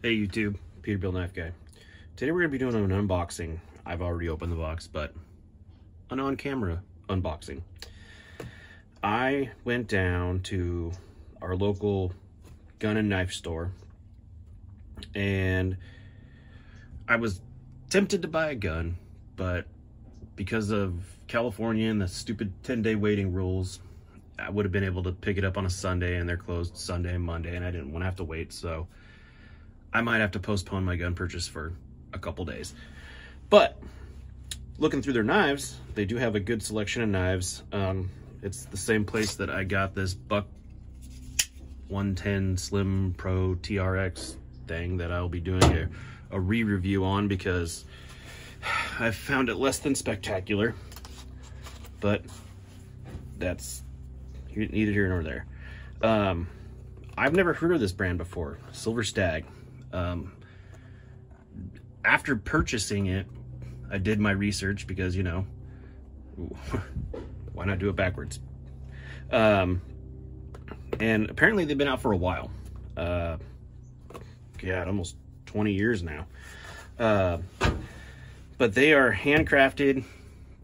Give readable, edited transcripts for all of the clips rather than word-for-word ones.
Hey YouTube, Peterbilt Knife Guy. Today we're going to be doing an unboxing. I've already opened the box, but an on-camera unboxing. I went down to our local gun and knife store, and I was tempted to buy a gun, but because of California and the stupid 10-day waiting rules, I would have been able to pick it up on a Sunday, and they're closed Sunday and Monday, and I didn't want to have to wait, so I might have to postpone my gun purchase for a couple days. But looking through their knives, they do have a good selection of knives. It's the same place that I got this Buck 110 Slim Pro TRX thing that I'll be doing a re-review on, because I found it less than spectacular, but that's neither here nor there. I've never heard of this brand before, Silver Stag. After purchasing it, I did my research because, you know, why not do it backwards? And apparently they've been out for a while. God, almost 20 years now. But they are handcrafted,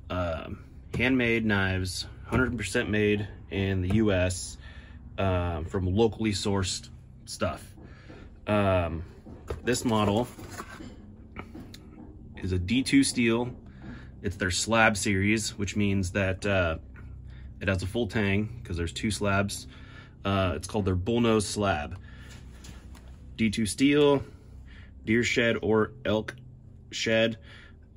handmade knives, 100% made in the US, from locally sourced stuff. This model is a D2 steel. It's their slab series, which means that it has a full tang because there's two slabs. It's called their Bullnose slab. D2 steel, deer shed or elk shed.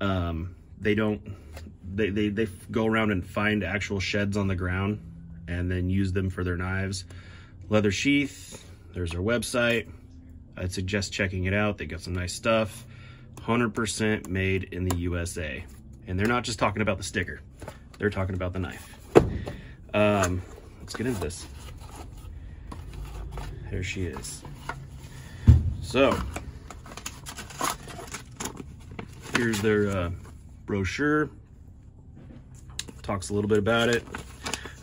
They go around and find actual sheds on the ground and then use them for their knives. Leather sheath, there's their website. I'd suggest checking it out. They got some nice stuff. 100% made in the USA. And they're not just talking about the sticker. They're talking about the knife. Let's get into this. There she is. So, here's their brochure. Talks a little bit about it.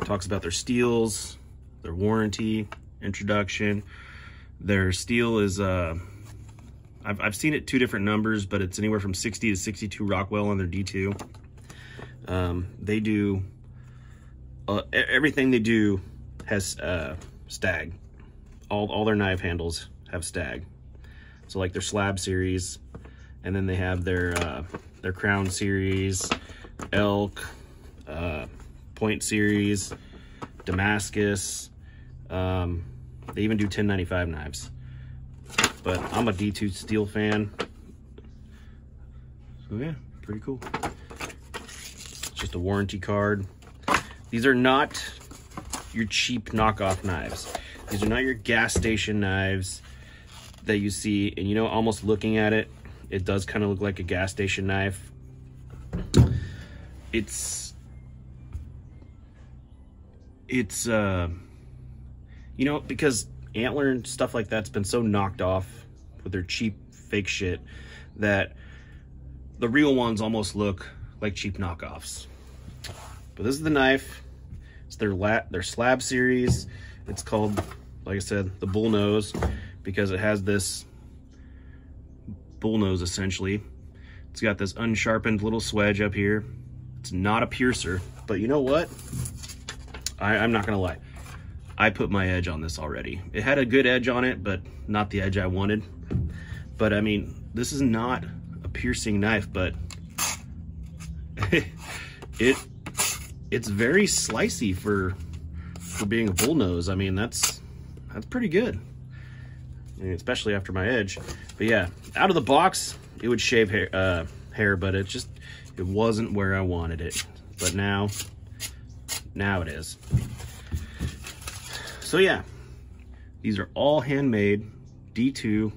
Talks about their steels, their warranty, introduction. Their steel is, I've seen it two different numbers, but it's anywhere from 60 to 62 Rockwell on their D2. They do, everything they do has Stag. All their knife handles have Stag. So like their slab series, and then they have their crown series, elk, point series, Damascus. They even do 1095 knives. But I'm a D2 steel fan. So yeah, pretty cool. It's just a warranty card. These are not your cheap knockoff knives. These are not your gas station knives that you see. And you know, almost looking at it, it does kind of look like a gas station knife. It's you know, because antler and stuff like that's been so knocked off with their cheap fake shit that the real ones almost look like cheap knockoffs. But this is the knife. It's their slab series. It's called, like I said, the Bullnose, because it has this bullnose essentially. It's got this unsharpened little swedge up here. It's not a piercer, but you know what? I'm not gonna lie. I put my edge on this already. It had a good edge on it, but not the edge I wanted. But I mean, this is not a piercing knife, but it's very slicey for being a bullnose. I mean, that's pretty good. I mean, especially after my edge. But yeah, out of the box, it would shave hair, but it wasn't where I wanted it. But now it is. So yeah, these are all handmade, D2,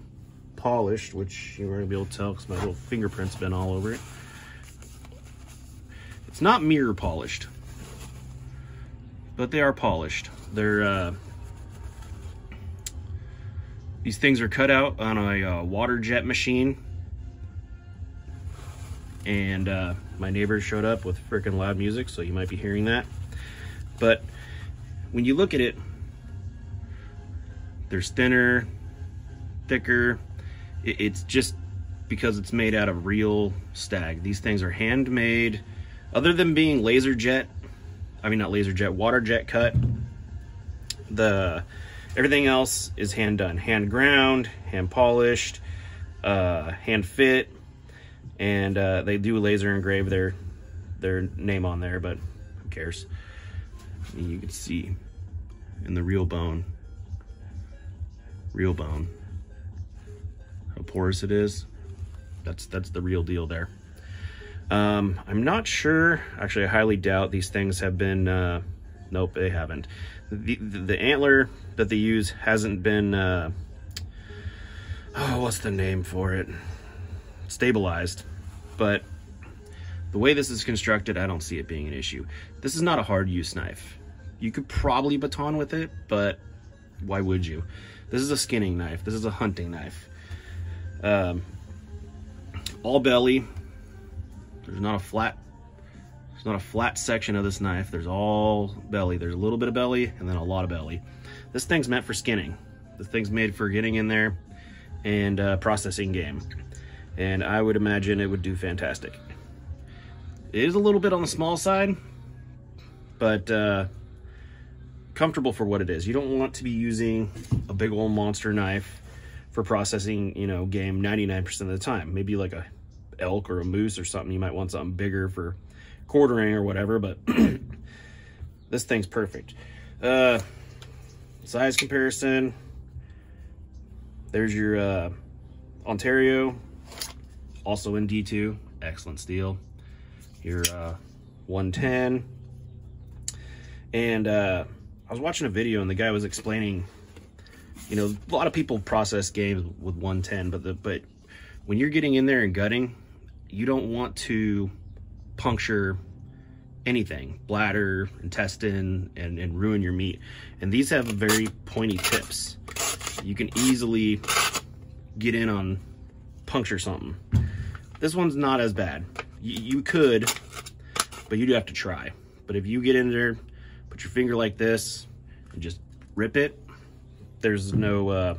polished, which you're gonna be able to tell because my little fingerprint's been all over it. It's not mirror polished, but they are polished. They're these things are cut out on a water jet machine, and my neighbor showed up with freaking loud music, so you might be hearing that. But when you look at it, there's thinner, thicker, It's just because it's made out of real stag. These things are handmade. Other than being water jet cut, everything else is hand done, hand ground, hand polished, hand fit, and they do laser engrave their name on there, but who cares? You can see in the real bone how porous it is. That's the real deal there. I'm not sure, actually I highly doubt these things have been nope, they haven't. The antler that they use hasn't been what's the name for it, stabilized, but the way this is constructed, I don't see it being an issue. This is not a hard use knife. You could probably baton with it, but why would you? This is a skinning knife. This is a hunting knife. All belly. There's not a flat section of this knife. There's all belly. There's a little bit of belly and then a lot of belly. This thing's meant for skinning. This thing's made for getting in there and processing game. And I would imagine it would do fantastic. It is a little bit on the small side, but comfortable for what it is. You don't want to be using a big old monster knife for processing, you know, game 99% of the time. Maybe like a elk or a moose or something, you might want something bigger for quartering or whatever, but this thing's perfect. Size comparison, there's your Ontario, also in D2, excellent steel. Your 110, and I was watching a video and the guy was explaining, you know, a lot of people process games with 110, but when you're getting in there and gutting, you don't want to puncture anything, bladder, intestine, and ruin your meat. And these have very pointy tips. You can easily get in on puncture something. This one's not as bad. You could, but you do have to try. But if you get in there, put your finger like this, and just rip it, there's no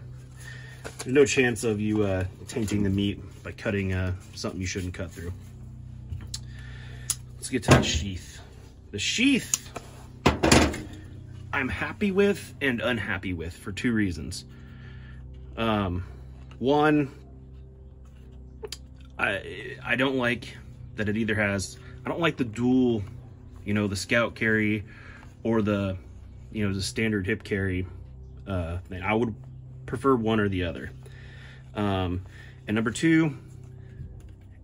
chance of you tainting the meat by cutting something you shouldn't cut through. Let's get to the sheath. The sheath, I'm happy with and unhappy with for two reasons. One, I don't like that it either has, I don't like the dual, you know, the scout carry or the, you know, the standard hip carry thing. I would prefer one or the other. And number two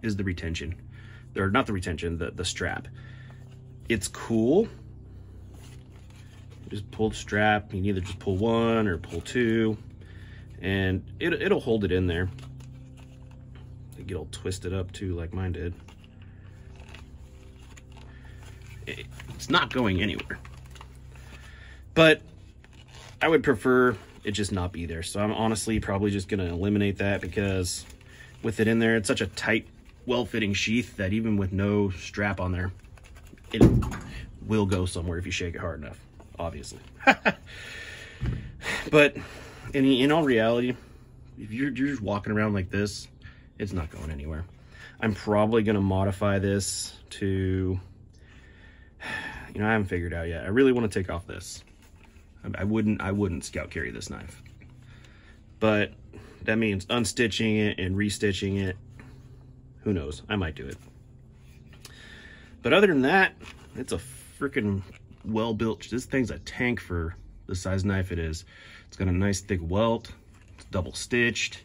is the retention. Or not the retention, the strap. It's cool. You just pull the strap. You can either just pull one or pull two, and it'll hold it in there. Get all twisted up too, like mine did. It's not going anywhere. But I would prefer it just not be there. So I'm honestly probably just gonna eliminate that, because with it in there, it's such a tight, well-fitting sheath that even with no strap on there, it will go somewhere if you shake it hard enough, obviously. But in all reality, if you're just walking around like this, it's not going anywhere. I'm probably gonna modify this to, you know, I haven't figured out yet. I really want to take off this. I wouldn't scout carry this knife, but that means unstitching it and restitching it. Who knows? I might do it. But other than that, it's a freaking well-built, this thing's a tank for the size knife it is. It's got a nice thick welt, it's double stitched,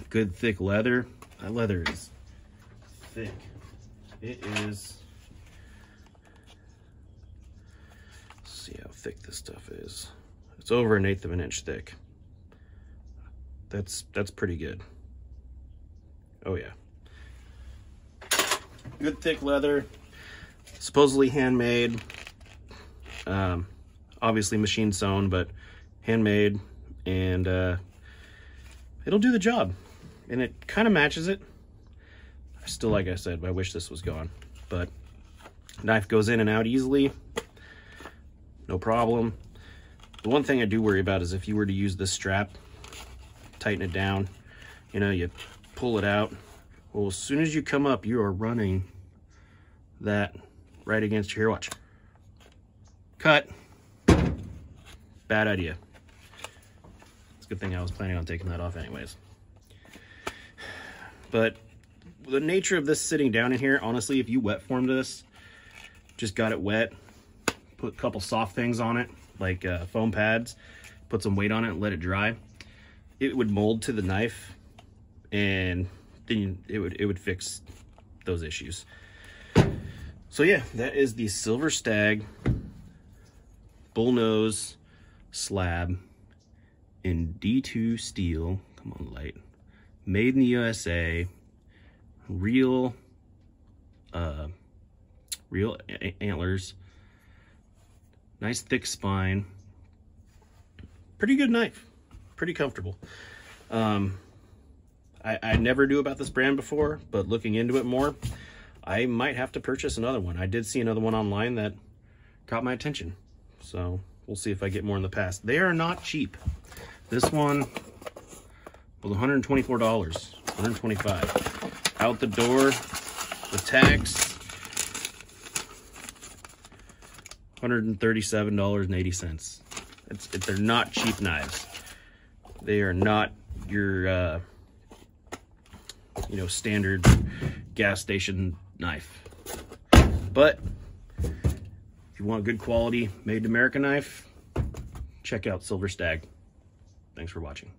good thick leather. That leather is thick. It is, let's see how thick this stuff is. It's over 1/8 of an inch thick. That's pretty good. Oh yeah. Good thick leather, supposedly handmade, obviously machine sewn, but handmade, and it'll do the job, and it kind of matches it. Still, like I said, I wish this was gone, but knife goes in and out easily, no problem. The one thing I do worry about is if you were to use this strap, tighten it down, You know, you pull it out. Well, as soon as you come up, you are running that right against your hair. Watch. Cut. Bad idea. It's a good thing I was planning on taking that off anyways. But the nature of this sitting down in here, honestly, if you wet formed this, just got it wet, put a couple soft things on it, like foam pads, put some weight on it and let it dry, it would mold to the knife, and then it would fix those issues. So yeah, that is the Silver Stag Bullnose slab in D2 steel. Come on, light. Made in the USA. Real antlers. Nice thick spine. Pretty good knife. Pretty comfortable. I never knew about this brand before, but looking into it more, I might have to purchase another one. I did see another one online that caught my attention. So we'll see if I get more in the past. They are not cheap. This one was $124, $125. Out the door, the tax, $137.80. They're not cheap knives. They are not your you know, standard gas station knife. But if you want a good quality made in America knife, check out Silver Stag. Thanks for watching.